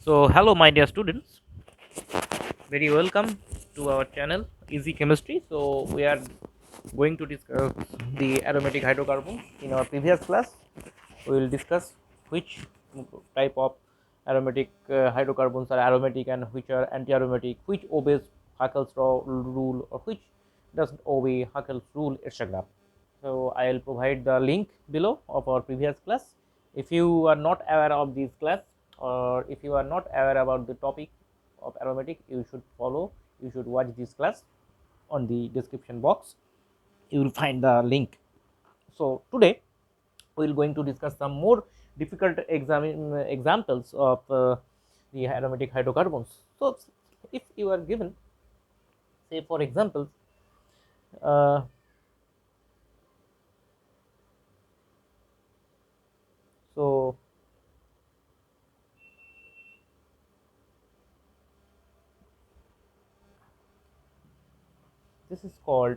So, hello, my dear students. Very welcome to our channel Easy Chemistry. So, we are going to discuss the aromatic hydrocarbons. In our previous class, we will discuss which type of aromatic hydrocarbons are aromatic and which are anti-aromatic, which obeys Haeckel's rule or which doesn't obey Haeckel's rule, etc. So, I will provide the link below of our previous class. If you are not aware of this class, or if you are not aware about the topic of aromatic, you should watch this class. On the description box you will find the link. So today we will going to discuss some more difficult examples of the aromatic hydrocarbons. So if you are given, say for example, uh, so this is called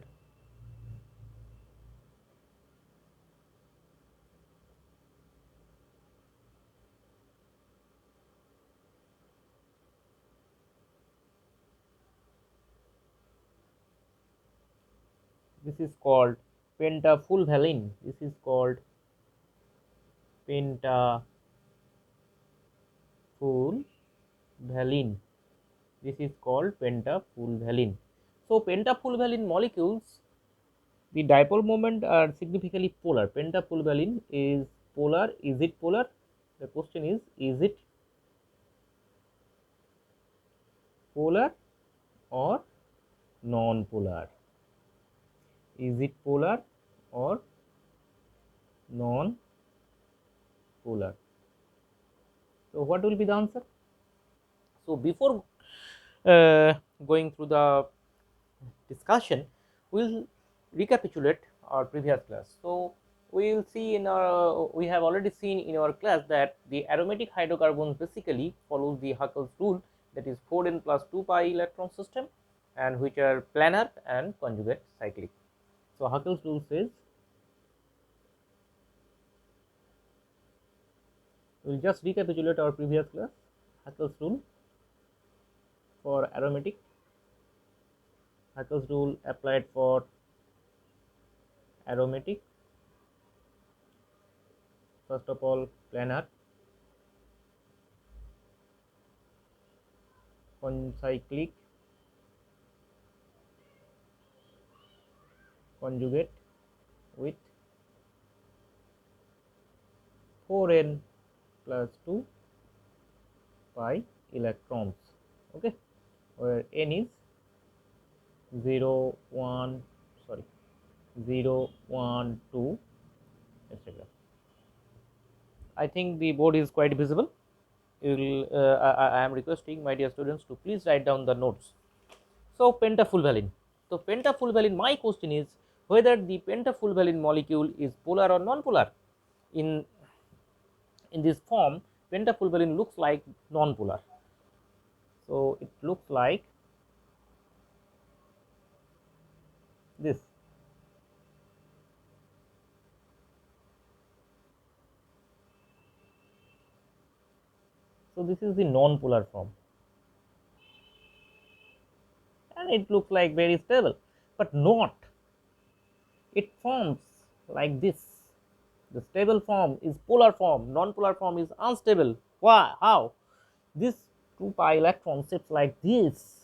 this is called pentafulvalene. This is called pentafulvalene. This is called pentafulvalene. So pentafulvalene molecules, the dipole moment are significantly polar. Pentafulvalene is polar. Is it polar? The question is it polar or non-polar? Is it polar or non-polar? So what will be the answer? So before uh, going through the discussion, we'll recapitulate our previous class. So we will see in our we have already seen in our class that the aromatic hydrocarbons basically follows the Haeckel's rule, that is 4n plus 2 pi electron system, and which are planar and conjugate cyclic. So Haeckel's rule says, we'll just recapitulate our previous class. Haeckel's rule for aromatic, Haeckel's rule applied for aromatic, first of all planar, concyclic, conjugate with 4n plus 2 pi electrons, okay, where n is 0 1 sorry 0 1 2 etc. I think the board is quite visible. I am requesting my dear students to please write down the notes. So pentafulvalene. So pentafulvalene, my question is whether the pentafulvalene molecule is polar or non-polar. In this form, pentafulvalene looks like non-polar. So it looks like this. So this is the non-polar form, and it looks like very stable, but not. It forms like this. The stable form is polar form, non-polar form is unstable. Why? How? This 2 pi electron shapes like this.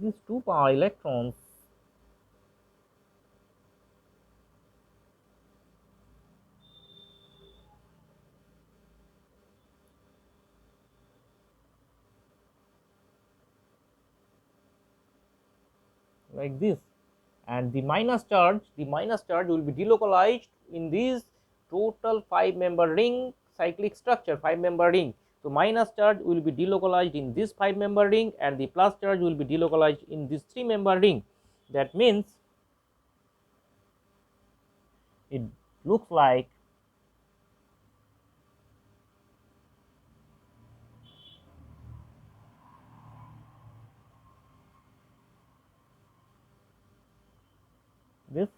These 2 pi electrons like this, and the minus charge will be delocalized in this total 5-member ring cyclic structure, 5-member ring. So minus charge will be delocalized in this 5-member ring, and the plus charge will be delocalized in this 3-member ring. That means it looks like this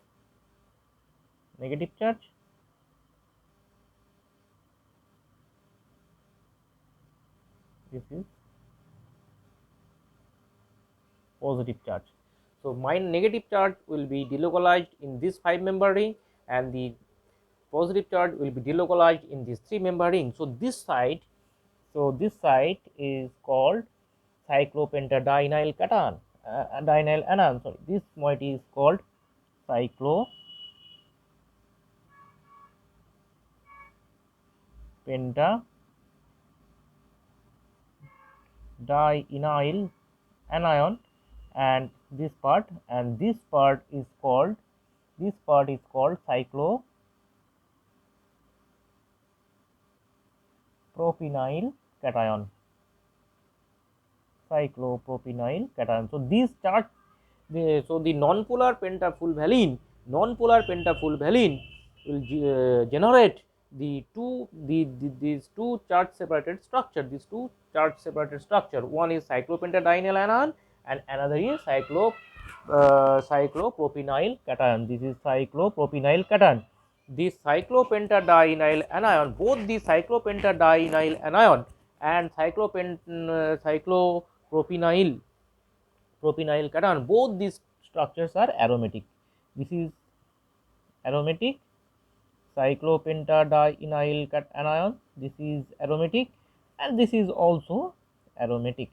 negative charge, this is positive charge. So my negative charge will be delocalized in this 5-member ring, and the positive charge will be delocalized in this 3-member ring. So this site is called cyclopentadienyl cation, dinyl anion. Sorry, this moiety is called cyclopentadienyl anion, and this part is called cyclopropynyl cation. So these charge, so the non-polar pentafulvalene will generate these two charge separated structure. One is cyclopentadienyl anion and another is cyclopropynyl cation. This is cyclopropynyl cation. This cyclopentadienyl anion, both the cyclopentadienyl anion and cyclopropynyl cation, both these structures are aromatic. This is aromatic cyclopentadienyl anion, this is aromatic, and this is also aromatic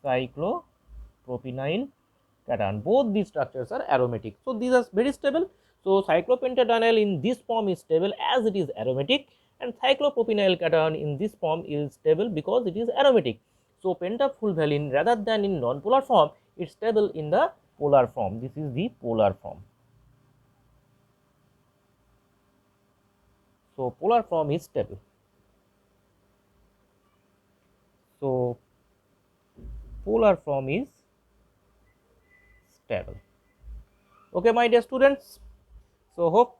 cyclopropynyl cation. Both these structures are aromatic. So these are very stable. So cyclopentadienyl in this form is stable as it is aromatic, and cyclopropynyl cation in this form is stable because it is aromatic. So pentafulvalene, rather than in non-polar form, it is stable in the polar form. This is the polar form. So polar form is stable. So polar form is stable. Okay, my dear students. So hope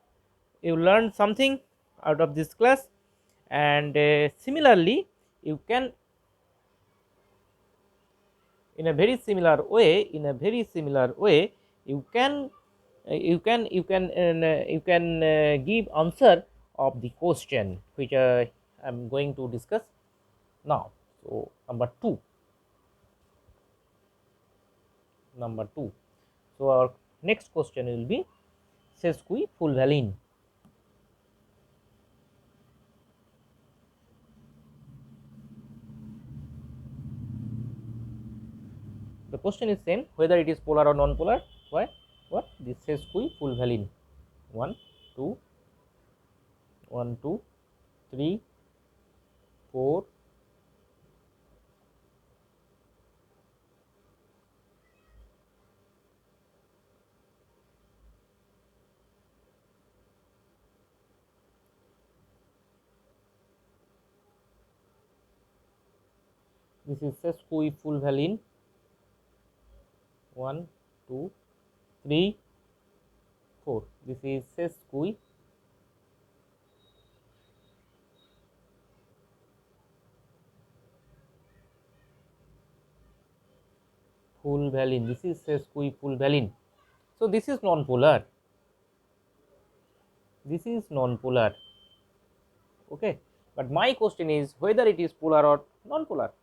you learned something out of this class, and similarly you can, in a very similar way, you can give answer of the question which I am going to discuss now. So number 2. So our next question will be sesquifulvalene. The question is same, whether it is polar or non-polar. Why? What? This sesquifulvalene. 1, 2, 3, 4. This is sesquifulvalene. 1, 2, 3, 4. This is sesquifulvalene. This is sesquifulvalene. So this is non-polar. Okay, but my question is whether it is polar or non-polar.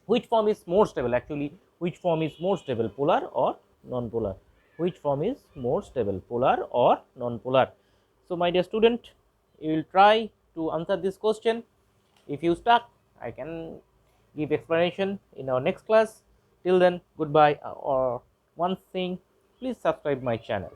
Which form is more stable? Actually, which form is more stable, polar or non-polar? Which form is more stable, polar or non-polar? So my dear student, you will try to answer this question. If you stuck, I can give explanation in our next class. Till then, goodbye, or one thing, please subscribe my channel.